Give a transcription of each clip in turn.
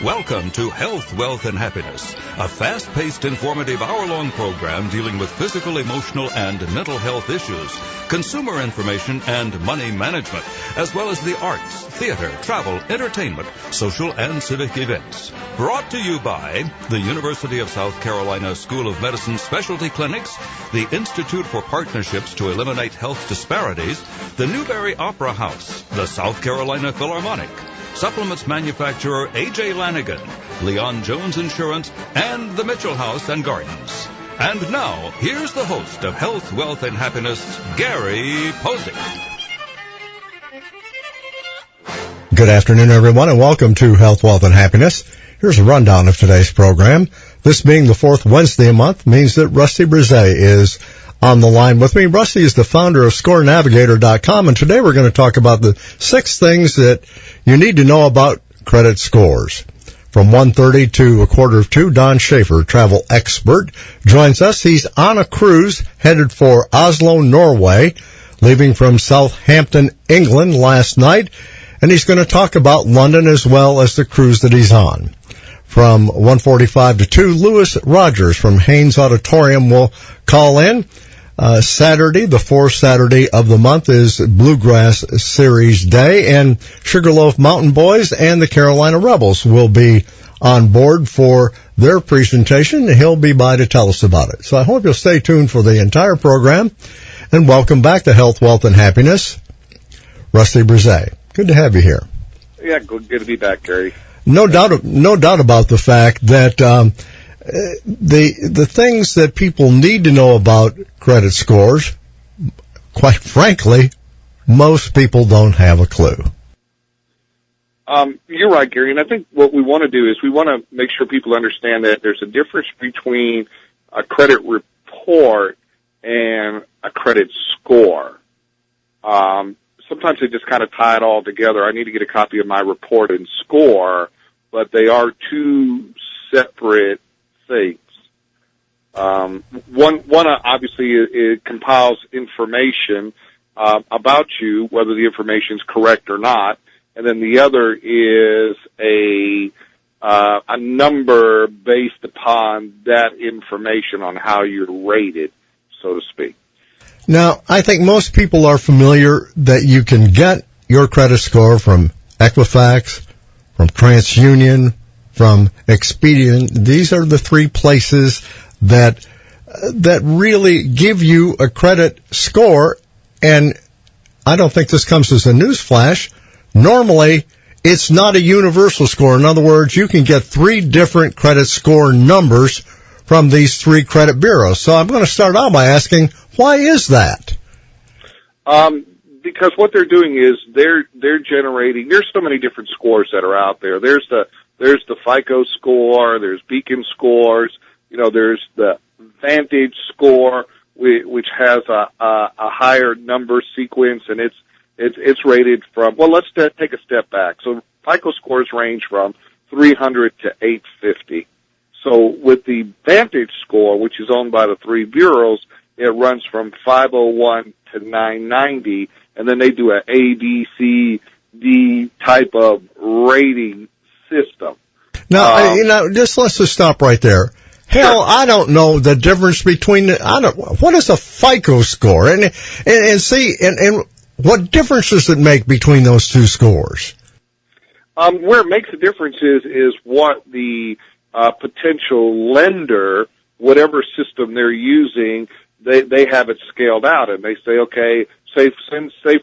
Welcome to Health, Wealth, and Happiness, a fast-paced, informative hour-long program dealing with physical, emotional, and mental health issues, consumer information, and money management, as well as the arts, theater, travel, entertainment, social, and civic events. Brought to you by the University of South Carolina School of Medicine Specialty Clinics, the Institute for Partnerships to Eliminate Health Disparities, the Newberry Opera House, the South Carolina Philharmonic, supplements manufacturer A.J. Lanigan, Leon Jones Insurance, and the Mitchell House and Gardens. And now, here's the host of Health, Wealth, and Happiness, Gary Posick. Good afternoon, everyone, and welcome to Health, Wealth, and Happiness. Here's a rundown of today's program. This being the fourth Wednesday a month means that Rusty Brzee is on the line with me. Rusty is the founder of ScoreNavigator.com, and today we're going to talk about the 6 things that you need to know about credit scores. From 1:30 to a quarter of 2, Don Schaefer, travel expert, joins us. He's on a cruise headed for Oslo, Norway, leaving from Southampton, England last night, and he's going to talk about London as well as the cruise that he's on. From 1:45 to 2, Lewis Rogers from Haynes Auditorium will call in. Saturday, the fourth Saturday of the month, is Bluegrass Series Day, and Sugarloaf Mountain Boys and the Carolina Rebels will be on board for their presentation. He'll be by to tell us about it. So I hope you'll stay tuned for the entire program, and welcome back to Health, Wealth, and Happiness, Rusty Brzee. Good to have you here. Yeah, good to be back, Gary. No doubt about the fact that the things that people need to know about credit scores, quite frankly, most people don't have a clue. You're right, Gary, and I think what we want to do is we want to make sure people understand that there's a difference between a credit report and a credit score. Sometimes they just kind of tie it all together. I need to get a copy of my report and score, but they are two separate things. One obviously it compiles information about you, whether the information is correct or not, and then the other is a number based upon that information on how you're rated, so to speak. Now, I think most people are familiar that you can get your credit score from Equifax, from TransUnion, from Expedient. These are the 3 places that really give you a credit score, and I don't think this comes as a newsflash. Normally, it's not a universal score. In other words, you can get 3 different credit score numbers from these 3 credit bureaus. So I'm going to start out by asking, why is that? Because what they're doing is they're generating. There's so many different scores that are out there. There's the FICO score. There's Beacon scores. There's the Vantage score, which has a higher number sequence, and it's rated from. Well, let's take a step back. So FICO scores range from 300 to 850. So with the Vantage score, which is owned by the 3 bureaus, it runs from 501 to 990, and then they do an A, B, C, D type of rating system. Now, let's just stop right there. Hell, sure. I don't know the difference between what is a FICO score, and what difference does it make between those 2 scores? Where it makes a difference is what the potential lender, whatever system they're using, they have it scaled out, and they say, okay, say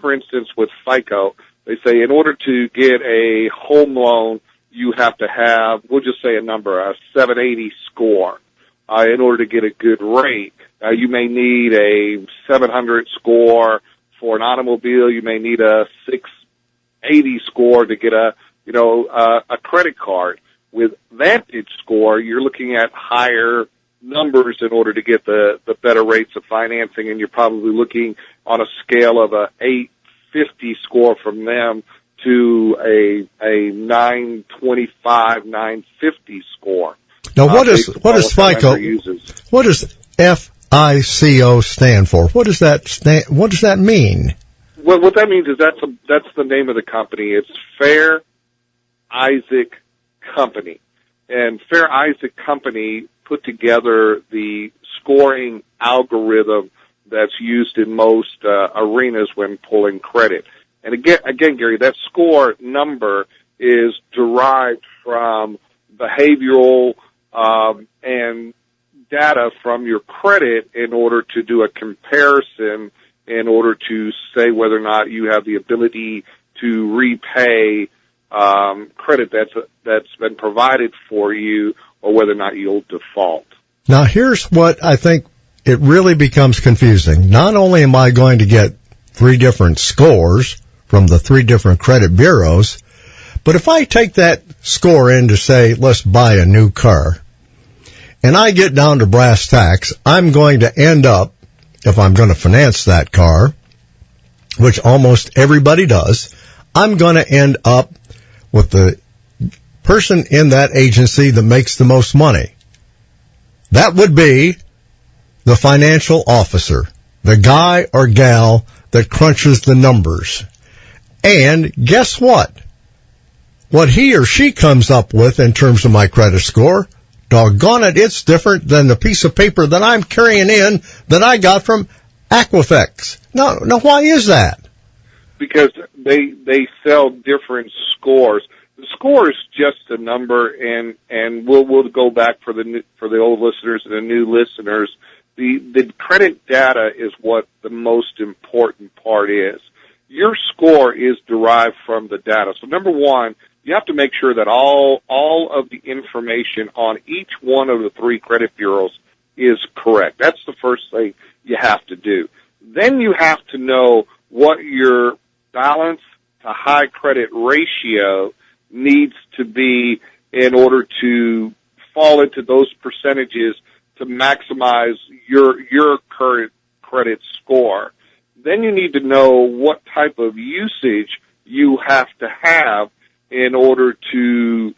for instance with FICO, they say in order to get a home loan, you have to have, we'll just say a number, a 780 score. In order to get a good rate, you may need a 700 score for an automobile. You may need a 680 score to get a credit card. With Vantage score, you're looking at higher numbers in order to get the better rates of financing, and you're probably looking on a scale of a 850 score from them to a 925, 950 score. Now, what is FICO? What does FICO stand for? What does that mean? Well, what that means is that's the name of the company. It's Fair Isaac Company. And Fair Isaac Company put together the scoring algorithm that's used in most arenas when pulling credit. And again, Gary, that score number is derived from behavioral and data from your credit in order to do a comparison, in order to say whether or not you have the ability to repay credit that's been provided for you, or whether or not you'll default. Now, here's what I think it really becomes confusing. Not only am I going to get 3 different scores from the 3 different credit bureaus, but if I take that score in to say, let's buy a new car, and I get down to brass tacks, I'm going to end up, if I'm going to finance that car, which almost everybody does, I'm going to end up with the person in that agency that makes the most money. That would be the financial officer, the guy or gal that crunches the numbers. And guess what? What he or she comes up with in terms of my credit score, doggone it, it's different than the piece of paper that I'm carrying in that I got from Equifax. Now, why is that? Because they sell different scores. The score is just a number, and we'll go back for the old listeners and the new listeners. The credit data is what the most important part is. Your score is derived from the data. So number one, you have to make sure that all of the information on each one of the 3 credit bureaus is correct. That's the first thing you have to do. Then you have to know what your balance to high credit ratio needs to be in order to fall into those percentages to maximize your current credit score. Then you need to know what type of usage you have to have in order to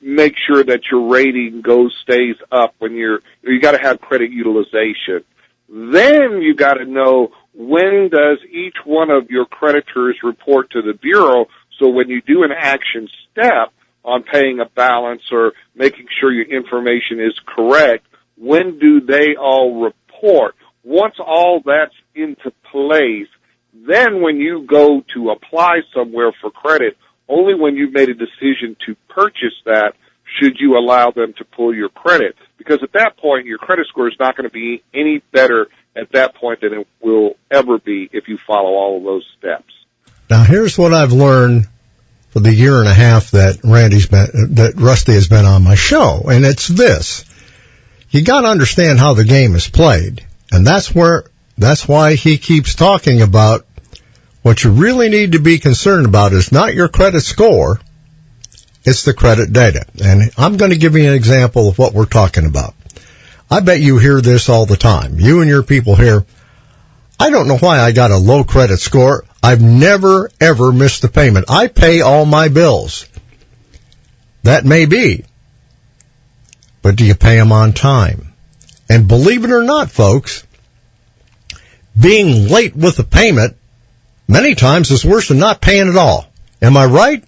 make sure that your rating stays up when you got to have credit utilization. Then you got to know when does each one of your creditors report to the bureau, so when you do an action step on paying a balance or making sure your information is correct, when do they all report? Once all that's into place, then when you go to apply somewhere for credit, only when you've made a decision to purchase that should you allow them to pull your credit. Because at that point, your credit score is not going to be any better at that point than it will ever be if you follow all of those steps. Now, here's what I've learned for the year and a half that Rusty has been on my show, and it's this. You got to understand how the game is played, and that's why he keeps talking about what you really need to be concerned about is not your credit score, it's the credit data. And I'm going to give you an example of what we're talking about. I bet you hear this all the time. You and your people hear, I don't know why I got a low credit score. I've never, ever missed a payment. I pay all my bills. That may be. But do you pay them on time? And believe it or not, folks, being late with a payment many times is worse than not paying at all. Am I right?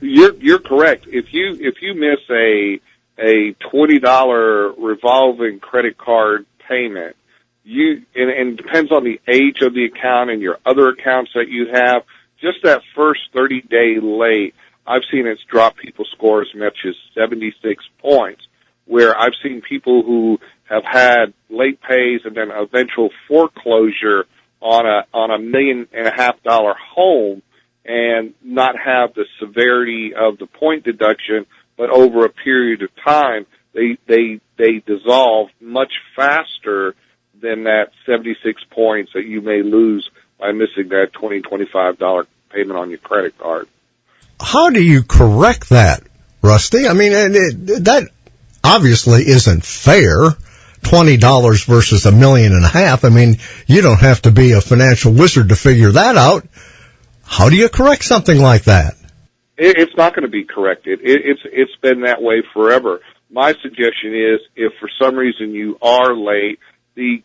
You're correct. If you miss a $20 revolving credit card payment, and it depends on the age of the account and your other accounts that you have, just that first 30-day late, I've seen it's drop people's scores as much as 76 points, where I've seen people who have had late pays and then eventual foreclosure on a $1.5 million home and not have the severity of the point deduction, but over a period of time, they dissolve much faster than that 76 points that you may lose by missing that $20, $25 payment on your credit card. How do you correct that, Rusty? I mean, that obviously isn't fair. $20 versus $1.5 million. I mean, you don't have to be a financial wizard to figure that out. How do you correct something like that? It's not going to be corrected. It's been that way forever. My suggestion is, if for some reason you are late, the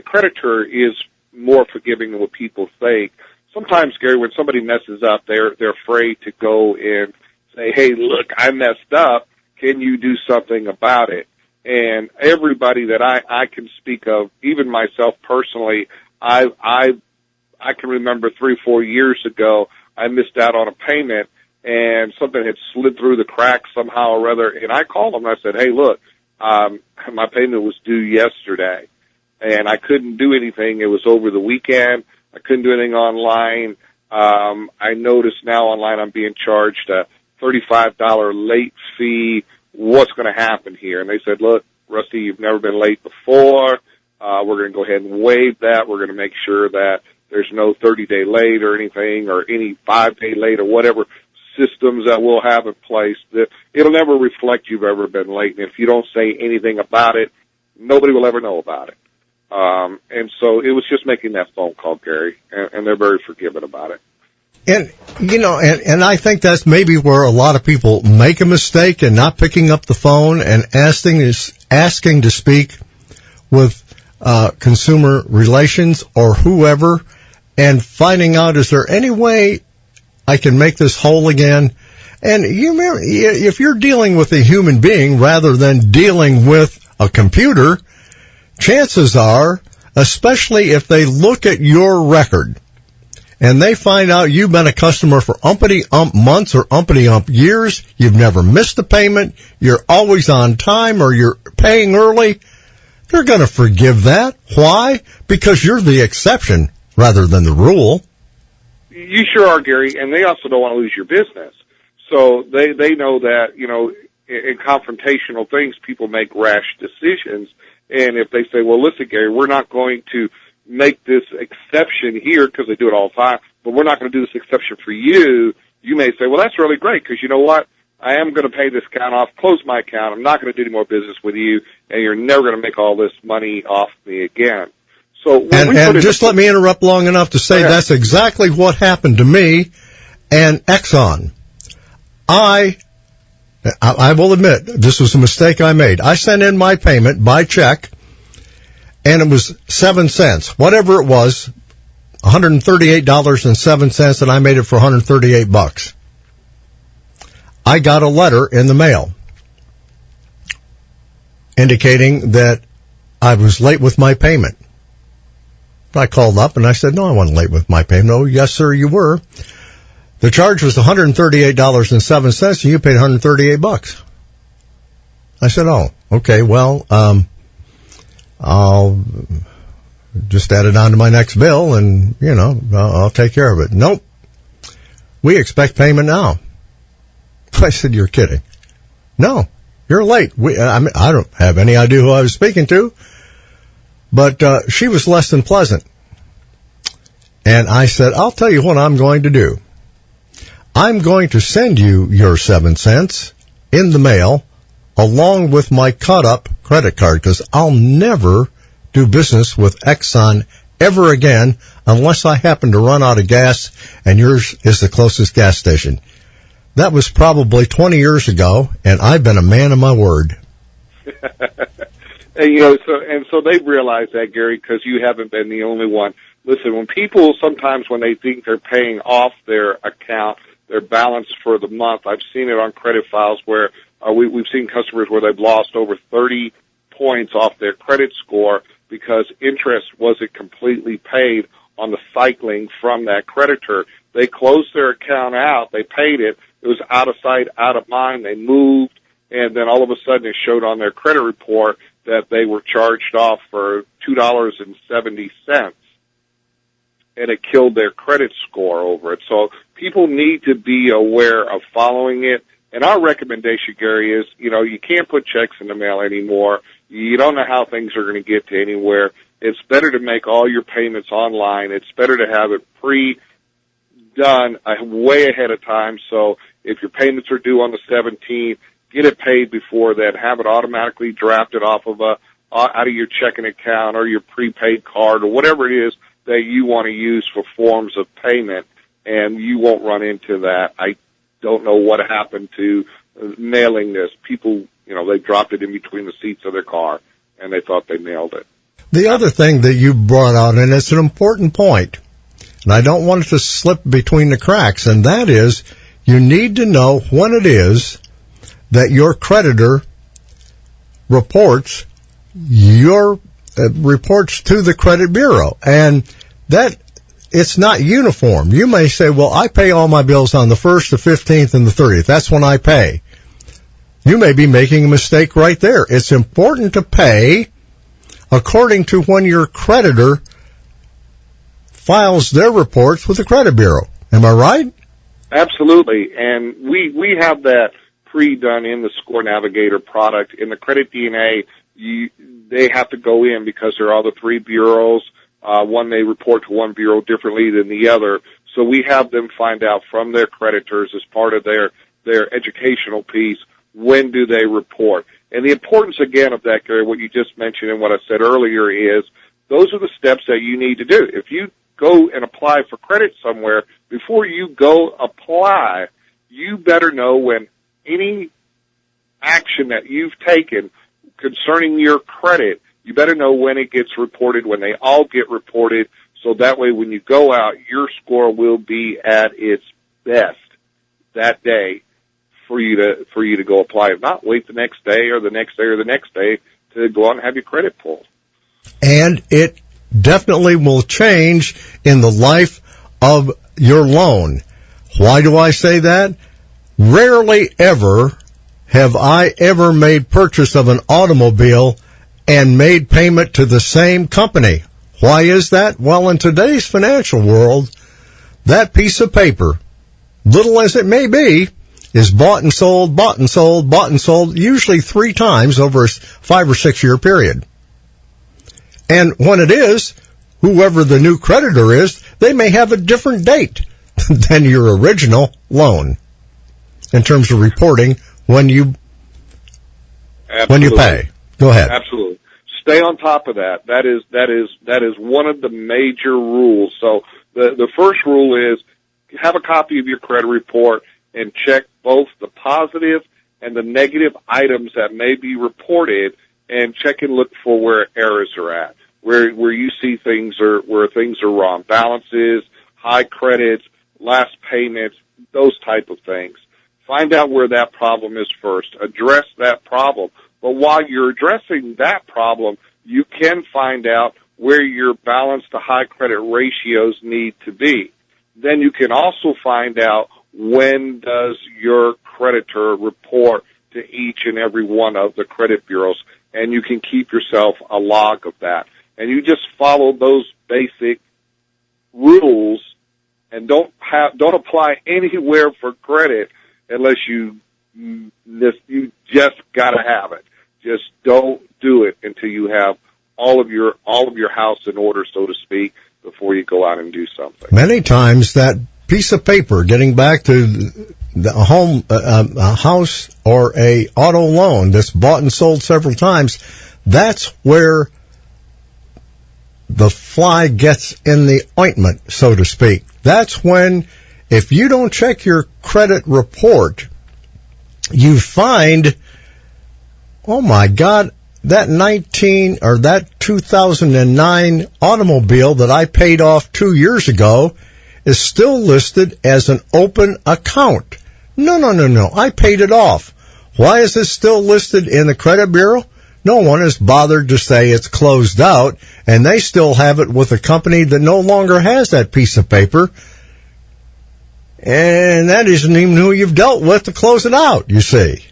creditor is more forgiving than what people think. Sometimes, Gary, when somebody messes up, they're afraid to go and say, hey, look, I messed up. Can you do something about it? And everybody that I can speak of, even myself personally, I can remember 3 or 4 years ago, I missed out on a payment, and something had slid through the cracks somehow or other. And I called them and I said, hey, look, my payment was due yesterday, and I couldn't do anything. It was over the weekend. I couldn't do anything online. I noticed now online I'm being charged a $35 late fee. What's going to happen here? And they said, look, Rusty, you've never been late before. We're going to go ahead and waive that. We're going to make sure that there's no 30-day late or anything, or any 5-day late or whatever systems that we'll have in place. That it'll never reflect you've ever been late. And if you don't say anything about it, nobody will ever know about it. And so it was just making that phone call, Gary, and they're very forgiving about it. And, and I think that's maybe where a lot of people make a mistake in not picking up the phone and asking to speak with consumer relations or whoever, and finding out, is there any way I can make this whole again? And you remember, if you're dealing with a human being rather than dealing with a computer, chances are, especially if they look at your record and they find out you've been a customer for umpity-ump months or umpity-ump years, you've never missed a payment, you're always on time, or you're paying early, they're going to forgive that. Why? Because you're the exception rather than the rule. You sure are, Gary, and they also don't want to lose your business. So they know that, in confrontational things, people make rash decisions. And if they say, well, listen, Gary, we're not going to make this exception here because they do it all the time, but we're not going to do this exception for you, you may say, well, that's really great because you know what? I am going to pay this account off, close my account. I'm not going to do any more business with you, and you're never going to make all this money off me again. So, and just let me interrupt long enough to say that's exactly what happened to me and Exxon. I will admit, this was a mistake I made. I sent in my payment by check, and it was 7 cents. Whatever it was, $138.07, and I made it for $138. I got a letter in the mail indicating that I was late with my payment. I called up and I said, no, I wasn't late with my payment. Oh, yes, sir, you were. The charge was $138.07, and you paid $138. I said, oh, okay, well, I'll just add it on to my next bill, and, I'll take care of it. Nope. We expect payment now. I said, you're kidding. No, you're late. I don't have any idea who I was speaking to, but she was less than pleasant. And I said, I'll tell you what I'm going to do. I'm going to send you your 7 cents in the mail along with my cut-up credit card, because I'll never do business with Exxon ever again unless I happen to run out of gas and yours is the closest gas station. That was probably 20 years ago, and I've been a man of my word. And so they've realized that, Gary, because you haven't been the only one. Listen, when people sometimes when they think they're paying off their account, their balance for the month, I've seen it on credit files where we've seen customers where they've lost over 30 points off their credit score because interest wasn't completely paid on the cycling from that creditor. They closed their account out, they paid it, it was out of sight, out of mind, they moved, and then all of a sudden it showed on their credit report that they were charged off for $2.70, and it killed their credit score over it. So people need to be aware of following it. And our recommendation, Gary, is, you can't put checks in the mail anymore. You don't know how things are going to get to anywhere. It's better to make all your payments online. It's better to have it pre-done way ahead of time. So if your payments are due on the 17th, get it paid before that. Have it automatically drafted off of out of your checking account or your prepaid card or whatever it is that you want to use for forms of payment, and you won't run into that. I don't know what happened to nailing this. People, they dropped it in between the seats of their car, and they thought they nailed it. The other thing that you brought out, and it's an important point, and I don't want it to slip between the cracks, and that is you need to know when it is that your creditor reports reports to the credit bureau. And that it's not uniform. You may say, well, I pay all my bills on the 1st, the 15th, and the 30th. That's when I pay. You may be making a mistake right there. It's important to pay according to when your creditor files their reports with the credit bureau. Am I right? Absolutely. And we have that pre-done in the ScoreNavigator product. In the Credit DNA, they have to go in because there are the three bureaus. One, they report to one bureau differently than the other. So we have them find out from their creditors as part of their educational piece, when do they report. And the importance, again, of that, Gary, what you just mentioned and what I said earlier is those are the steps that you need to do. If you go and apply for credit somewhere, before you go apply, you better know when any action that you've taken concerning your credit, you better know when it gets reported, when they all get reported, so that way when you go out, your score will be at its best that day for you to go apply. If not, wait the next day or the next day or the next day to go out and have your credit pulled. And it definitely will change in the life of your loan. Why do I say that? Rarely ever have I ever made purchase of an automobile and made payment to the same company. Why is that? Well, in today's financial world, that piece of paper, little as it may be, is bought and sold, usually 3 times over a 5 or 6 year period. And when it is, whoever the new creditor is, they may have a different date than your original loan in terms of reporting when you pay. Go ahead. Absolutely. Stay on top of that. That is one of the major rules. So the first rule is have a copy of your credit report and check both the positive and the negative items that may be reported, and check and look for where errors are at, where you see where things are wrong, balances, high credits, last payments, those type of things. Find out where that problem is first. Address that problem. But while you're addressing that problem, you can find out where your balance to high credit ratios need to be. Then you can also find out when does your creditor report to each and every one of the credit bureaus, and you can keep yourself a log of that. And you just follow those basic rules and don't apply anywhere for credit unless you just gotta have it. Just don't do it until you have all of your house in order, so to speak, before you go out and do something. Many times that piece of paper, getting back to the home, a house or a auto loan that's bought and sold several times, that's where the fly gets in the ointment, so to speak. That's when, if you don't check your credit report, you find, oh my God, that 2009 automobile that I paid off 2 years ago is still listed as an open account. No. I paid it off. Why is it still listed in the credit bureau? No one has bothered to say it's closed out, and they still have it with a company that no longer has that piece of paper. And that isn't even who you've dealt with to close it out, you see.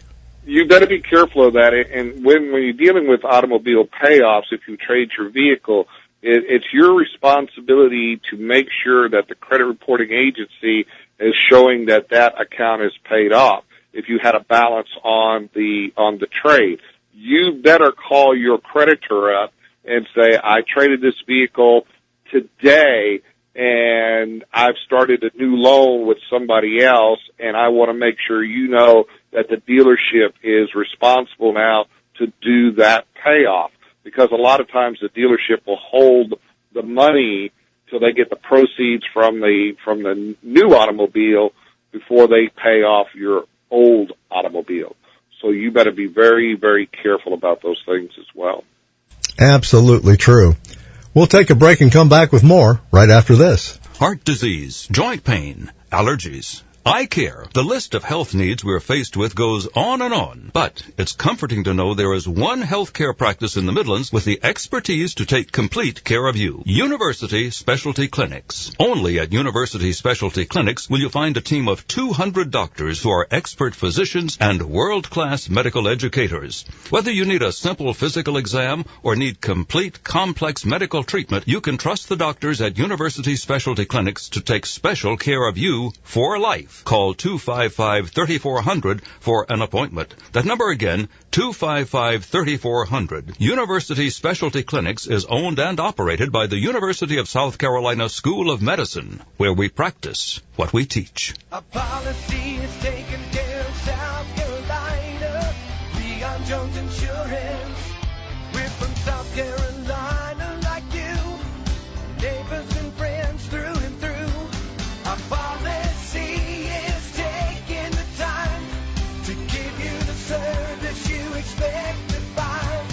You better be careful of that. And when you're dealing with automobile payoffs, if you trade your vehicle, it's your responsibility to make sure that the credit reporting agency is showing that account is paid off. If you had a balance on the trade, you better call your creditor up and say, I traded this vehicle today and I've started a new loan with somebody else, and I want to make sure you know that the dealership is responsible now to do that payoff. Because a lot of times the dealership will hold the money till they get the proceeds from the new automobile before they pay off your old automobile. So you better be very, very careful about those things as well. Absolutely true. We'll take a break and come back with more right after this. Heart disease, joint pain, allergies, eye care. The list of health needs we're faced with goes on and on, but it's comforting to know there is one healthcare practice in the Midlands with the expertise to take complete care of you. University Specialty Clinics. Only at University Specialty Clinics will you find a team of 200 doctors who are expert physicians and world-class medical educators. Whether you need a simple physical exam or need complete complex medical treatment, you can trust the doctors at University Specialty Clinics to take special care of you for life. Call 255-3400 for an appointment. That number again, 255-3400. University Specialty Clinics is owned and operated by the University of South Carolina School of Medicine, where we practice what we teach. A policy is taken care of South Carolina. Leon Jones Insurance. We're from South Carolina like you. Neighbors and friends through and through. Our policy is taking the time to give you the service you expect to find.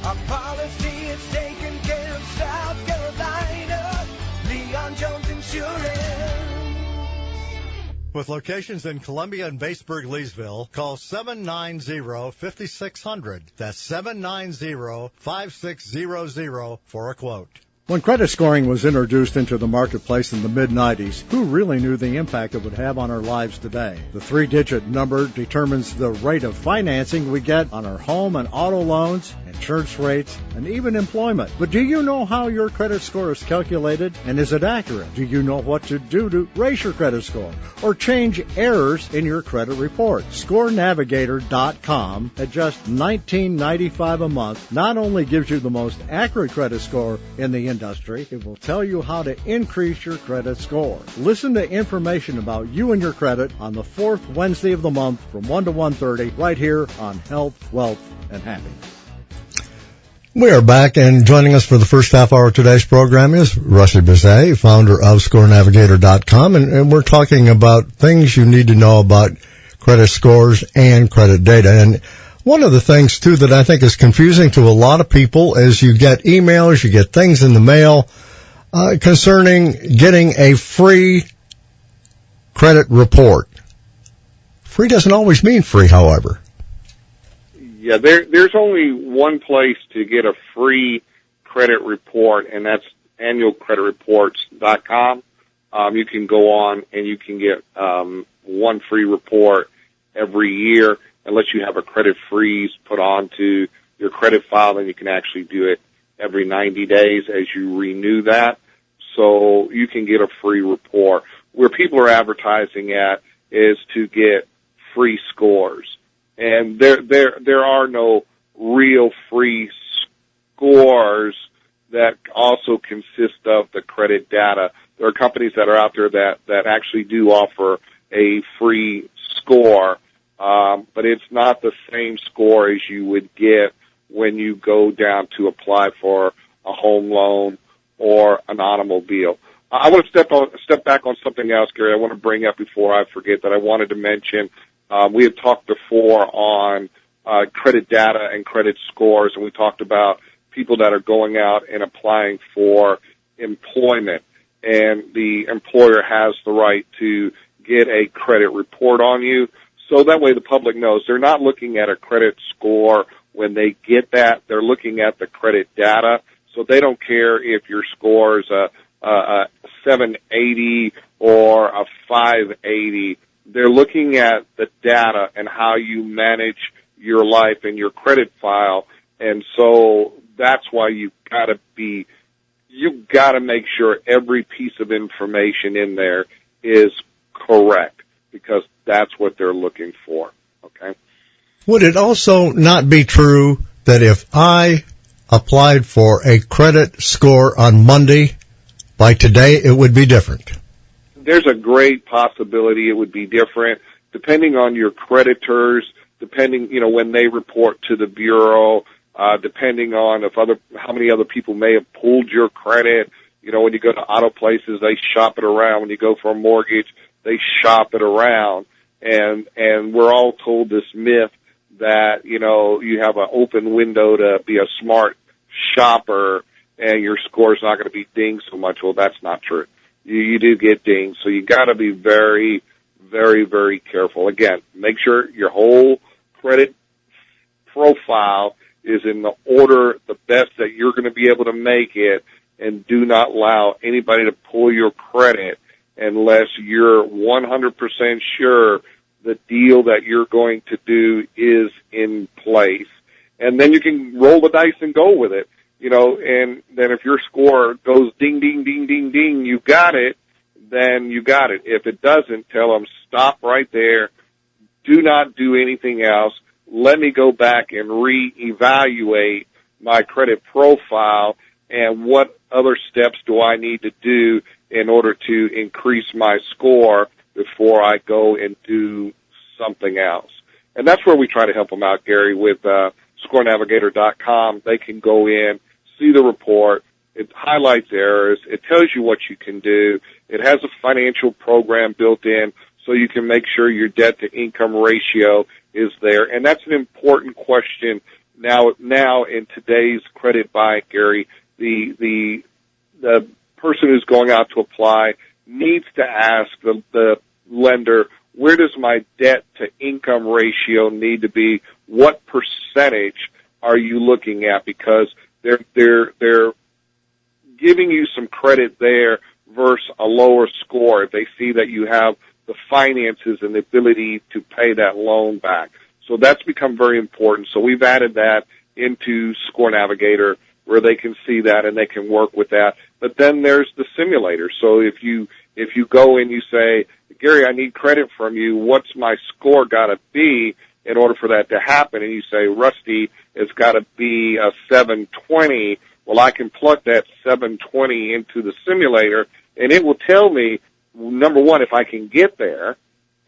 Our policy is taking care of South Carolina. Leon Jones Insurance. With locations in Columbia and Batesburg-Leesville, call 790-5600. That's 790-5600 for a quote. When credit scoring was introduced into the marketplace in the mid-'90s, who really knew the impact it would have on our lives today? The 3-digit number determines the rate of financing we get on our home and auto loans, insurance rates, and even employment. But do you know how your credit score is calculated, and is it accurate? Do you know what to do to raise your credit score or change errors in your credit report? ScoreNavigator.com at just $19.95 a month not only gives you the most accurate credit score in the industry, it will tell you how to increase your credit score. Listen to information about you and your credit on the fourth Wednesday of the month from 1 to 1:30 right here on Health, Wealth, and Happiness. We are back, and joining us for the first half hour of today's program is Rusty Bizet, founder of ScoreNavigator.com, and we're talking about things you need to know about credit scores and credit data. And one of the things, too, that I think is confusing to a lot of people is you get emails, you get things in the mail concerning getting a free credit report. Free doesn't always mean free, however. Yeah, there's only one place to get a free credit report, and that's annualcreditreports.com. You can go on and you can get one free report every year. Unless you have a credit freeze put onto your credit file, then you can actually do it every 90 days as you renew that. So you can get a free report. Where people are advertising at is to get free scores. And there are no real free scores that also consist of the credit data. There are companies that are out there that actually do offer a free score. But it's not the same score as you would get when you go down to apply for a home loan or an automobile. I want to step back on something else, Gary. I want to bring up before I forget that I wanted to mention. We had talked before on credit data and credit scores, and we talked about people that are going out and applying for employment, and the employer has the right to get a credit report on you. So that way the public knows they're not looking at a credit score when they get that. They're looking at the credit data. So they don't care if your score is a 780 or a 580. They're looking at the data and how you manage your life and your credit file. And so that's why you've got to make sure every piece of information in there is correct, because that's what they're looking for, okay? Would it also not be true that if I applied for a credit score on Monday, by today it would be different? There's a great possibility it would be different, depending on your creditors, depending, when they report to the bureau, depending on how many other people may have pulled your credit. When you go to auto places, they shop it around. When you go for a mortgage, they shop it around. And we're all told this myth that, you have an open window to be a smart shopper and your score's not going to be dinged so much. Well, that's not true. You do get dinged. So you got to be very, very, very careful. Again, make sure your whole credit profile is in the order, the best that you're going to be able to make it, and do not allow anybody to pull your credit unless you're 100% sure the deal that you're going to do is in place. And then you can roll the dice and go with it, and then if your score goes ding, ding, ding, ding, ding, you got it, then you got it. If it doesn't, tell them stop right there. Do not do anything else. Let me go back and reevaluate my credit profile and what other steps do I need to do in order to increase my score before I go and do something else. And that's where we try to help them out, Gary, with ScoreNavigator.com. They can go in, see the report. It highlights errors. It tells you what you can do. It has a financial program built in so you can make sure your debt-to-income ratio is there. And that's an important question now in today's credit buy, Gary. The person who's going out to apply needs to ask the lender, where does my debt-to-income ratio need to be? What percentage are you looking at? Because they're giving you some credit there versus a lower score if they see that you have the finances and the ability to pay that loan back. So that's become very important. So we've added that into ScoreNavigator where they can see that and they can work with that. But then there's the simulator. So if you go and you say, Gary, I need credit from you, what's my score got to be in order for that to happen? And you say, Rusty, it's got to be a 720. Well, I can plug that 720 into the simulator, and it will tell me, number one, if I can get there,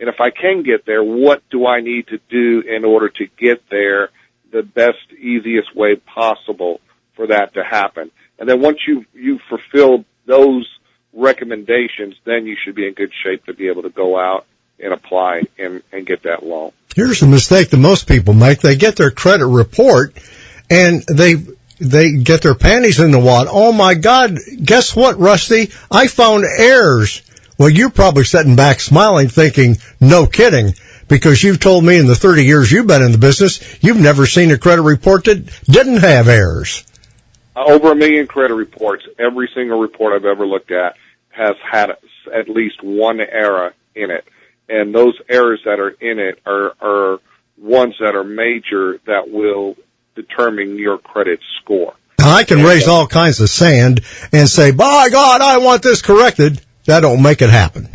and if I can get there, what do I need to do in order to get there the best, easiest way possible for that to happen. And then once you've fulfilled those recommendations, then you should be in good shape to be able to go out and apply and get that loan. Here's a mistake that most people make. They get their credit report and they get their panties in the wad. Oh my God, guess what, Rusty? I found errors. Well, you're probably sitting back smiling thinking, no kidding, because you've told me in the 30 years you've been in the business, you've never seen a credit report that didn't have errors. Over 1 million credit reports. Every single report I've ever looked at has had at least one error in it. And those errors that are in it are ones that are major that will determine your credit score. I can raise all kinds of sand and say, by God, I want this corrected. That don't make it happen.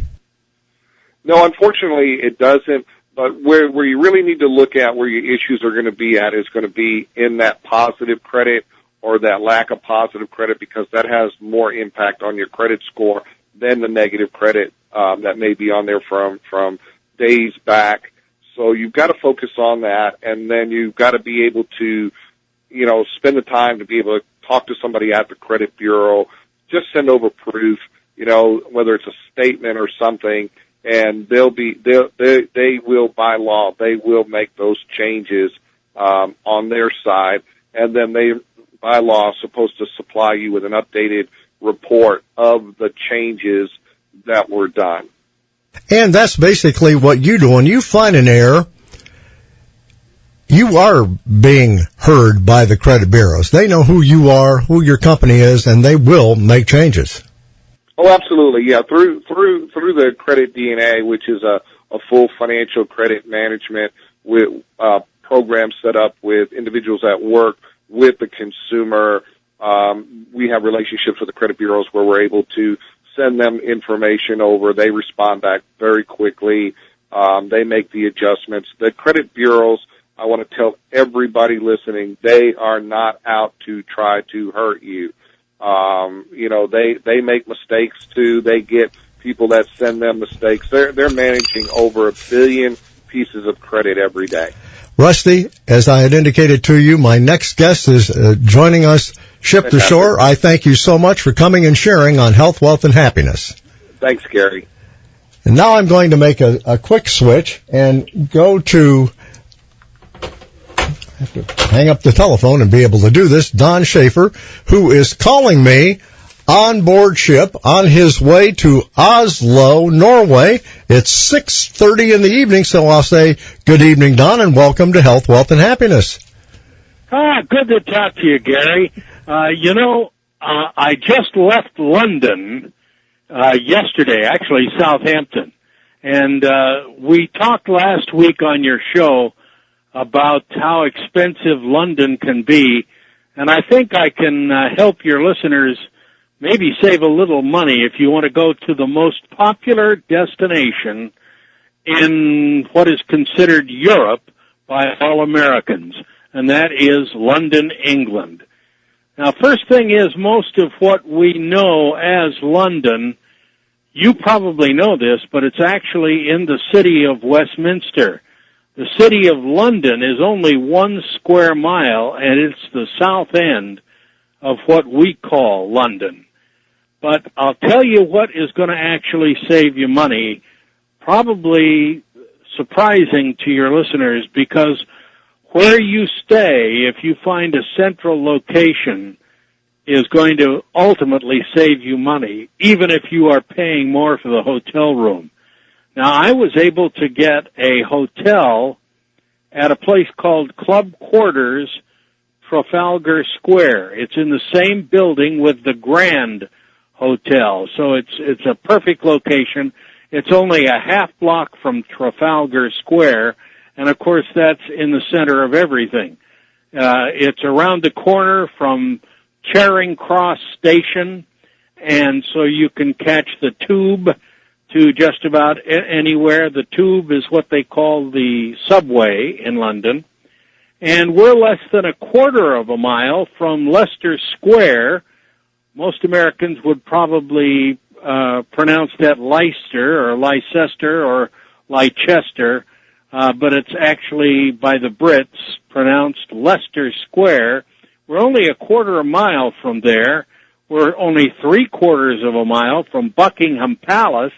No, unfortunately, it doesn't. But where you really need to look at where your issues are going to be at is going to be in that positive credit or that lack of positive credit, because that has more impact on your credit score than the negative credit that may be on there from days back. So you've got to focus on that, and then you've got to be able to, spend the time to be able to talk to somebody at the credit bureau, just send over proof, whether it's a statement or something, and they will, by law, they will make those changes on their side, and then they, by law, are supposed to supply you with an updated report of the changes that were done. And that's basically what you do. When you find an error, you are being heard by the credit bureaus. They know who you are, who your company is, and they will make changes. Oh, absolutely, yeah. Through the Credit DNA, which is a full financial credit management with programs set up with individuals that work with the consumer. We have relationships with the credit bureaus where we're able to send them information over. They respond back very quickly. They make the adjustments. The credit bureaus, I want to tell everybody listening, they are not out to try to hurt you. They make mistakes too. They get people that send them mistakes. They're managing over 1 billion pieces of credit every day. Rusty, as I had indicated to you, my next guest is joining us ship to shore. I thank you so much for coming and sharing on Health, Wealth, and Happiness. Thanks, Gary. And now I'm going to make a quick switch and go to, I have to hang up the telephone and be able to do this, Don Schaefer, who is calling me on board ship on his way to Oslo, Norway. It's 6:30 in the evening, so I'll say good evening, Don, and welcome to Health, Wealth, and Happiness. Good to talk to you, Gary. I just left London yesterday, actually Southampton, and we talked last week on your show about how expensive London can be, and I think I can help your listeners maybe save a little money if you want to go to the most popular destination in what is considered Europe by all Americans, and that is London, England. Now, first thing is, most of what we know as London, you probably know this, but it's actually in the city of Westminster. The city of London is only 1 square mile, and it's the south end of what we call London. But I'll tell you what is going to actually save you money, probably surprising to your listeners, because where you stay, if you find a central location, is going to ultimately save you money, even if you are paying more for the hotel room. Now, I was able to get a hotel at a place called Club Quarters, Trafalgar Square. It's in the same building with the Grand Hotel, so it's a perfect location. It's only a half block from Trafalgar Square, and of course that's in the center of everything. It's around the corner from Charing Cross Station, and so you can catch the tube to just about anywhere. The tube is what they call the subway in London. And we're less than a quarter of a mile from Leicester Square. Most Americans would probably pronounce that Leicester or Leicester or Leicester, but it's actually by the Brits pronounced Leicester Square. We're only a quarter of a mile from there. We're only 3/4 of a mile from Buckingham Palace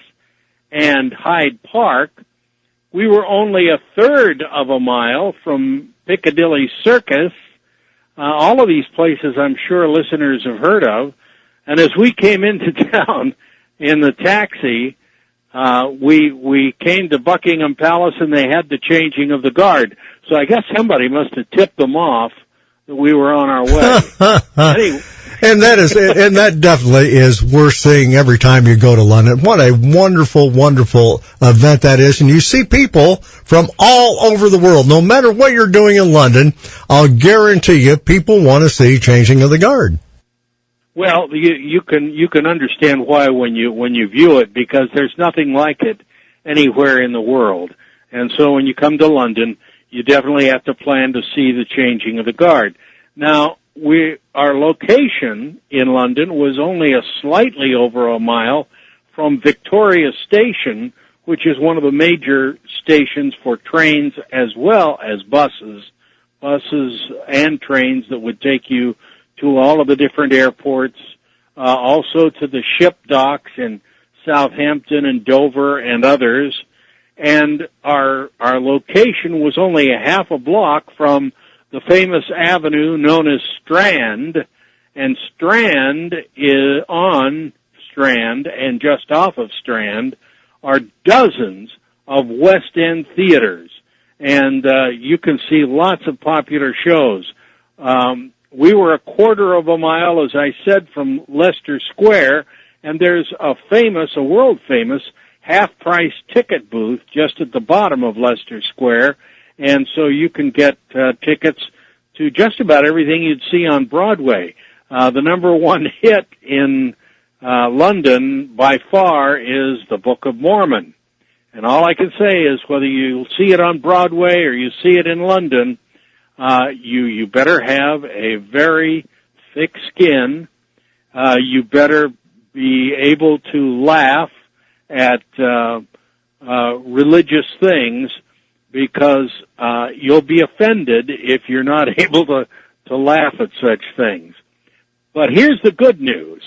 and Hyde Park. We were only 1/3 of a mile from Piccadilly Circus. All of these places I'm sure listeners have heard of. And as we came into town in the taxi, we came to Buckingham Palace and they had the changing of the guard. So I guess somebody must have tipped them off that we were on our way. Anyway. And that definitely is worth seeing every time you go to London. What a wonderful, wonderful event that is. And you see people from all over the world. No matter what you're doing in London, I'll guarantee you people want to see changing of the guard. Well, you can understand why when you view it, because there's nothing like it anywhere in the world. And so when you come to London, you definitely have to plan to see the changing of the guard. Now, our location in London was only a slightly over a mile from Victoria Station, which is one of the major stations for trains as well as buses and trains that would take you to all of the different airports, also to the ship docks in Southampton and Dover and others. And our location was only a half a block from the famous avenue known as Strand, and Strand is on Strand, and just off of Strand are dozens of West End theaters, and you can see lots of popular shows. We were a quarter of a mile, as I said, from Leicester Square, and there's a world-famous half-price ticket booth just at the bottom of Leicester Square, and so you can get tickets to just about everything you'd see on Broadway. The number one hit in London by far is the Book of Mormon. And all I can say is whether you see it on Broadway or you see it in London, you better have a very thick skin. You better be able to laugh at religious things, because you'll be offended if you're not able to laugh at such things. But here's the good news.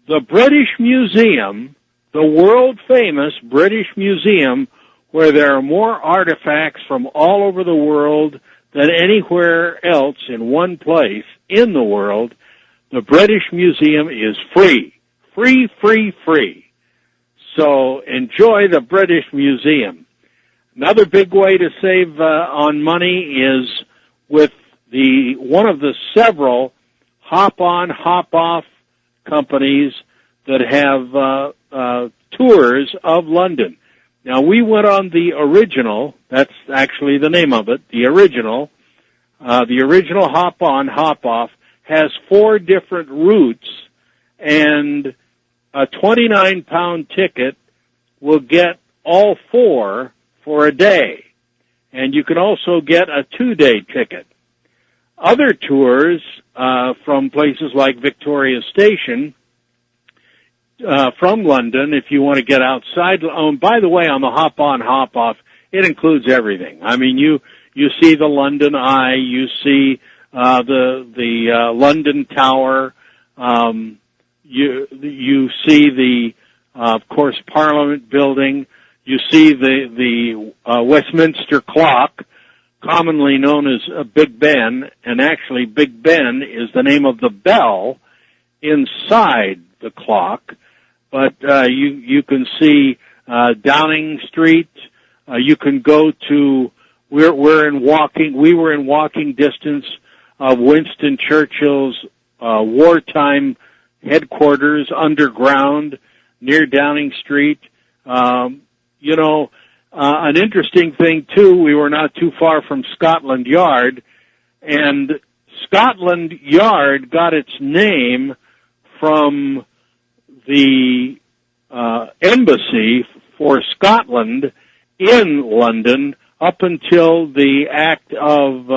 The British Museum, the world-famous British Museum, where there are more artifacts from all over the world than anywhere else in one place in the world, the British Museum is free. Free, free, free. So enjoy the British Museum. Another big way to save on money is with one of the several hop-on, hop-off companies that have tours of London. Now, we went on the original. That's actually the name of it, the original. The original hop-on, hop-off has 4 different routes, and a 29-pound ticket will get all 4 for a day. And you can also get a 2-day ticket. Other tours from places like Victoria Station from London, if you want to get outside. By the way, on the hop-on, hop-off, it includes everything. I mean, you see the London Eye, you see the London Tower, you see the of course Parliament Building, you see the Westminster Clock, commonly known as Big Ben, and actually Big Ben is the name of the bell inside the clock. But you can see Downing Street. You can go to we were in walking distance of Winston Churchill's wartime headquarters underground near Downing Street. An interesting thing too, we were not too far from Scotland Yard, and Scotland Yard got its name from the embassy for Scotland in London up until the act of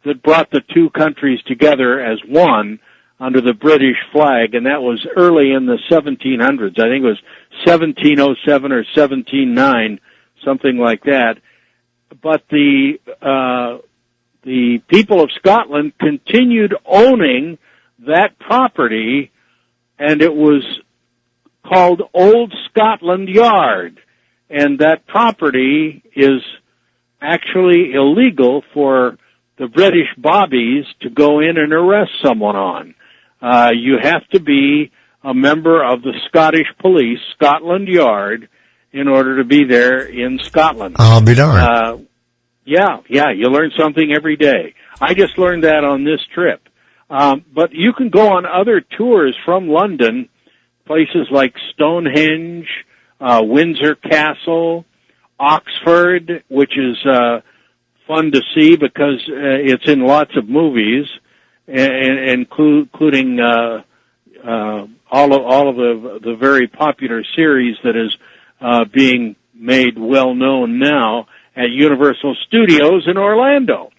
that brought the two countries together as one under the British flag, and that was early in the 1700s. I think it was 1707 or 1709, something like that. But the people of Scotland continued owning that property, and it was called Old Scotland Yard. And that property is actually illegal for the British bobbies to go in and arrest someone on. You have to be a member of the Scottish Police, Scotland Yard, in order to be there in Scotland. I'll be darned. Yeah, you learn something every day. I just learned that on this trip. But you can go on other tours from London, places like Stonehenge, Windsor Castle, Oxford, which is fun to see because it's in lots of movies, including all of the very popular series that is being made well known now at Universal Studios in Orlando.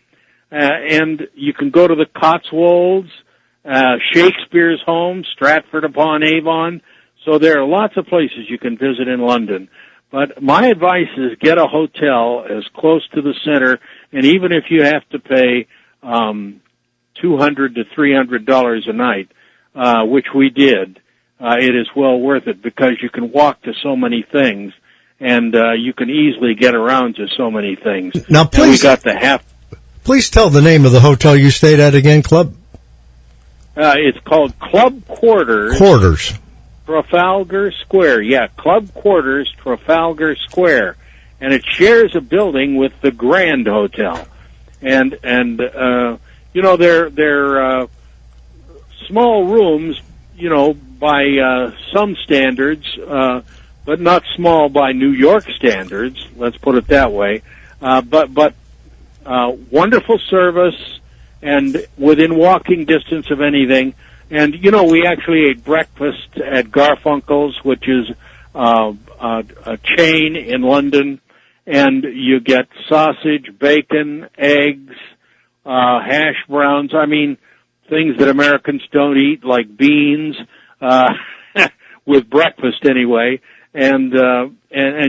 And you can go to the Cotswolds, Shakespeare's home, Stratford-upon-Avon. So there are lots of places you can visit in London. But my advice is get a hotel as close to the center, and even if you have to pay $200 to $300 a night, which we did, it is well worth it because you can walk to so many things, and you can easily get around to so many things. Now, please, please tell the name of the hotel you stayed at again, Club. It's called Club Quarters. Trafalgar Square, Club Quarters, Trafalgar Square, and it shares a building with the Grand Hotel, and they're small rooms, by some standards, but not small by New York standards. Let's put it that way. But wonderful service, and within walking distance of anything. And, we actually ate breakfast at Garfunkel's, which is a chain in London, and you get sausage, bacon, eggs, hash browns, things that Americans don't eat, like beans, with breakfast anyway, and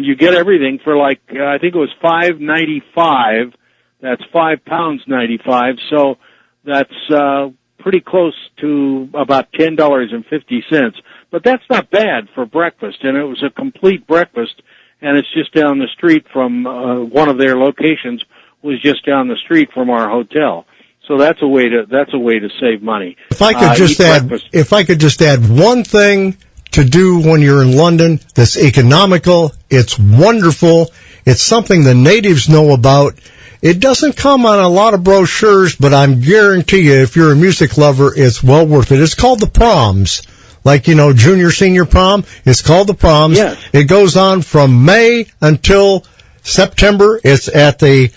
you get everything for I think it was $5.95, that's £5.95, so that's, pretty close to about $10.50, but that's not bad for breakfast, and it was a complete breakfast, and it's just down the street from one of their locations was just down the street from our hotel. So that's a way to save money. If I could just add one thing to do when you're in London that's economical, it's wonderful, it's something the natives know about. It doesn't come on a lot of brochures, but I'm guarantee you, if you're a music lover, it's well worth it. It's called the Proms. Like, junior, senior prom, it's called the Proms. Yes. It goes on from May until September. It's at the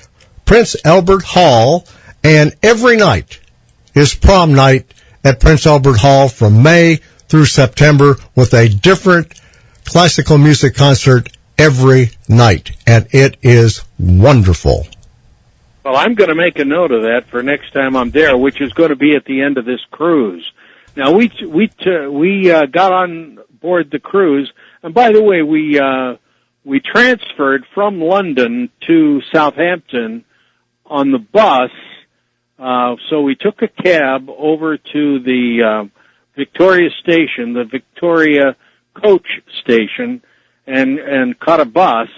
Prince Albert Hall, and every night is prom night at Prince Albert Hall from May through September with a different classical music concert every night, and it is wonderful. Well, I'm going to make a note of that for next time I'm there, which is going to be at the end of this cruise. Now, we got on board the cruise, and by the way, we transferred from London to Southampton on the bus. So we took a cab over to the Victoria Station, the Victoria Coach Station, and caught a bus,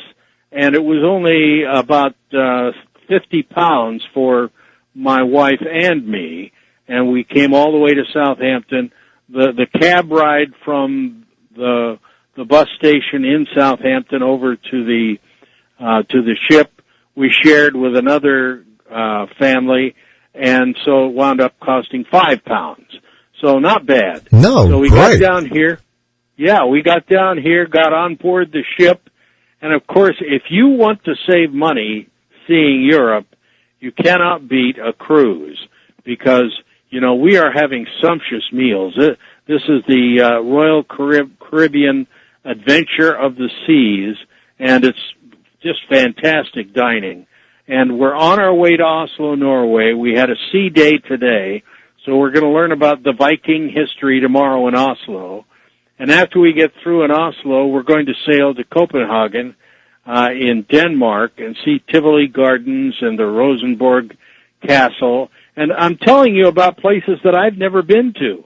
and it was only about 50 pounds for my wife and me, and we came all the way to Southampton. The cab ride from the bus station in Southampton over to the ship we shared with another family, and so it wound up costing £5. So not bad. No, so we great. got down here. Yeah, we got down here, got on board the ship, and of course, if you want to save money seeing Europe, you cannot beat a cruise because, we are having sumptuous meals. This is the Royal Caribbean Adventure of the Seas, and it's just fantastic dining. And we're on our way to Oslo, Norway. We had a sea day today, so we're going to learn about the Viking history tomorrow in Oslo. And after we get through in Oslo, we're going to sail to Copenhagen in Denmark and see Tivoli Gardens and the Rosenborg Castle. And I'm telling you about places that I've never been to.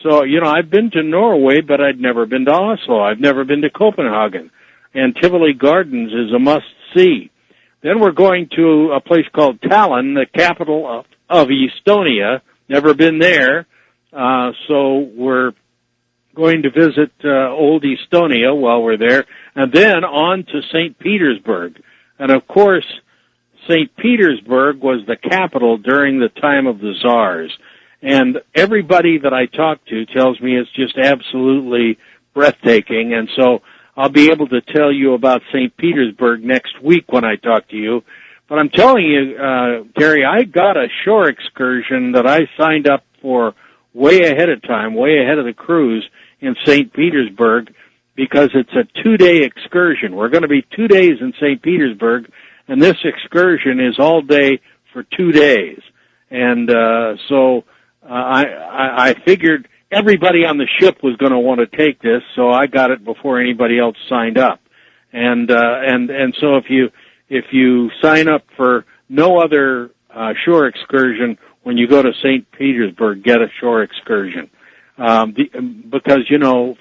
So, I've been to Norway, but I'd never been to Oslo. I've never been to Copenhagen. And Tivoli Gardens is a must-see. Then we're going to a place called Tallinn, the capital of Estonia. Never been there. So we're going to visit old Estonia while we're there. And then on to St. Petersburg. And, of course, St. Petersburg was the capital during the time of the Tsars. And everybody that I talk to tells me it's just absolutely breathtaking. And so I'll be able to tell you about St. Petersburg next week when I talk to you. But I'm telling you, Gary, I got a shore excursion that I signed up for way ahead of time, way ahead of the cruise in St. Petersburg, because it's a 2-day excursion. We're going to be 2 days in St. Petersburg, and this excursion is all day for 2 days. And so I figured everybody on the ship was going to want to take this, so I got it before anybody else signed up. And so if you sign up for no other shore excursion, when you go to St. Petersburg, get a shore excursion. Because,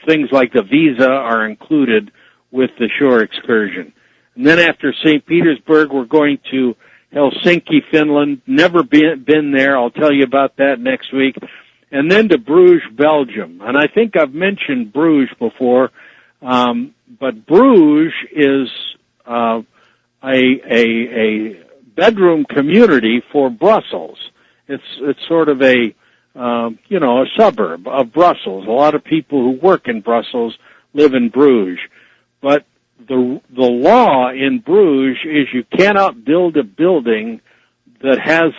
things like the visa are included with the shore excursion. And then after St. Petersburg, we're going to Helsinki, Finland. Never been there. I'll tell you about that next week. And then to Bruges, Belgium. And I think I've mentioned Bruges before, but Bruges is a bedroom community for Brussels. It's sort of a suburb of Brussels. A lot of people who work in Brussels live in Bruges. But the law in Bruges is you cannot build a building that has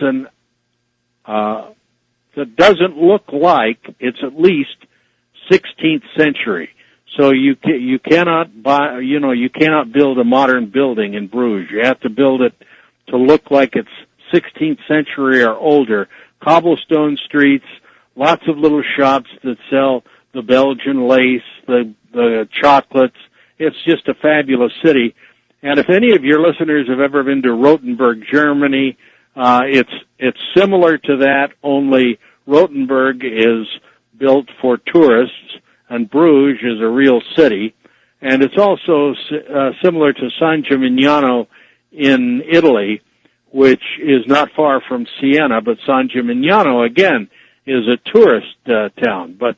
that doesn't look like it's at least 16th century. So you cannot you cannot build a modern building in Bruges. You have to build it to look like it's 16th century or older. Cobblestone streets, lots of little shops that sell the Belgian lace, the chocolates. It's just a fabulous city. And if any of your listeners have ever been to Rothenburg, Germany, it's similar to that, only Rothenburg is built for tourists and Bruges is a real city. And it's also similar to San Gimignano in Italy, which is not far from Siena, but San Gimignano, again, is a tourist town. But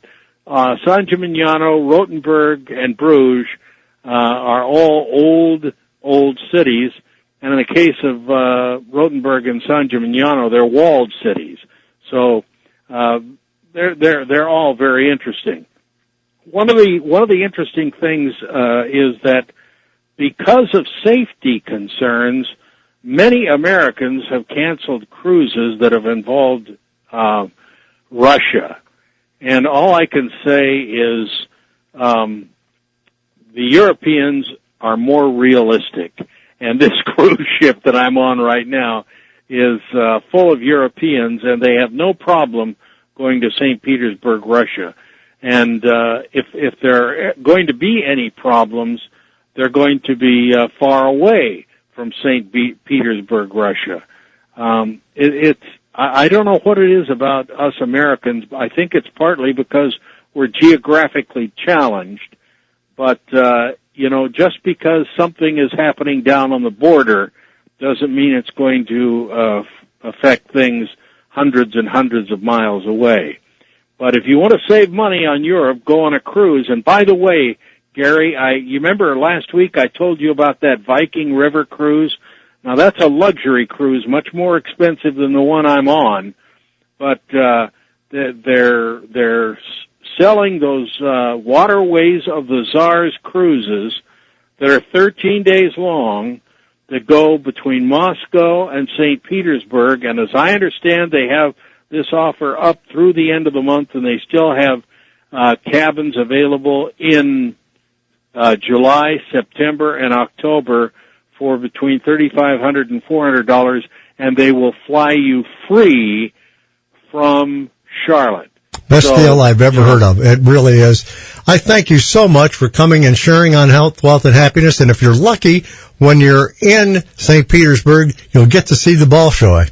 San Gimignano, Rothenburg, and Bruges are all old cities, and in the case of Rothenburg and San Gimignano, they're walled cities. So they're all very interesting. One of the interesting things is that because of safety concerns, many Americans have canceled cruises that have involved Russia. And all I can say is the Europeans are more realistic. And this cruise ship that I'm on right now is full of Europeans, and they have no problem going to St. Petersburg, Russia. And if there are going to be any problems, they're going to be far away from St. Petersburg, Russia. I don't know what it is about us Americans. I think it's partly because we're geographically challenged. But, just because something is happening down on the border doesn't mean it's going to affect things hundreds and hundreds of miles away. But if you want to save money on Europe, go on a cruise. And by the way, Gary, you remember last week I told you about that Viking River cruise? Now that's a luxury cruise, much more expensive than the one I'm on, but they're selling those Waterways of the Tsars cruises that are 13 days long that go between Moscow and St. Petersburg, and as I understand, they have this offer up through the end of the month, and they still have cabins available in July, September, and October for between $3,500 and $400, and they will fly you free from Charlotte. Best deal I've ever heard of. It really is. I thank you so much for coming and sharing on Health, Wealth, and Happiness. And if you're lucky, when you're in St. Petersburg, you'll get to see the Bolshoi.